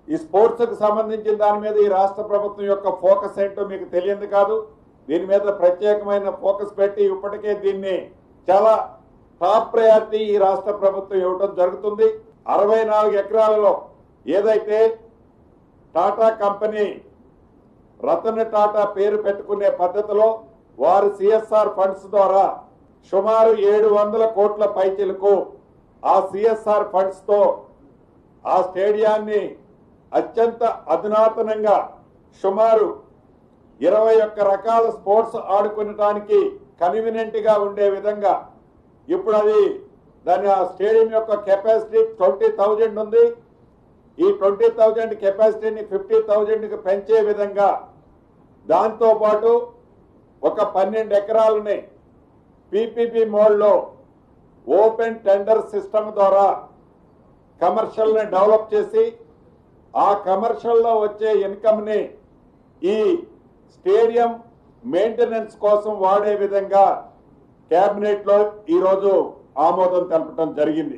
ఈ స్పోర్ట్స్ కు సంబంధించిన దాని మీద ఈ రాష్ట్ర ప్రభుత్వం యొక్క ఫోకస్ ఏంటో మీకు తెలియదు కాదు. దీని మీద ప్రత్యేకమైన ఫోకస్ పెట్టి ఇప్పటికే దీన్ని చాలా టాప్ ప్రయారిటీ ఈ రాష్ట్ర ప్రభుత్వం ఇవ్వడం జరుగుతుంది. 64 ఎకరాలలో ఏదైతే టాటా కంపెనీ రతన్ టాటా పేరు పెట్టుకునే పద్ధతిలో వారి సిఎస్ఆర్ ఫండ్స్ ద్వారా సుమారు 700 కోట్ల పైచిలకు ఆ సిఎస్ఆర్ ఫండ్స్ తో ఆ స్టేడియాన్ని అత్యంత అధునాతనంగా సుమారు 21 రకాల స్పోర్ట్స్ ఆడుకునడానికి కన్వీనియంట్ గా ఉండే విధంగా ఇప్పుడు అది దాని ఆ స్టేడియం యొక్క కెపాసిటీ 20,000 ఉంది. ఈ 20,000 కెపాసిటీని 50,000కి పెంచే విధంగా దాంతో పాటు ఒక 12 ఎకరాలని పీపీపీ మోడ్లో ఓపెన్ టెండర్ సిస్టమ్ ద్వారా కమర్షియల్ ని డెవలప్ చేసి ఆ కమర్షియల్లో వచ్చే ఇన్కమ్ ని ఈ స్టేడియం మెయింటెనెన్స్ కోసం వాడే విధంగా కేబినెట్ లో ఈ రోజు ఆమోదం తెలపడం జరిగింది.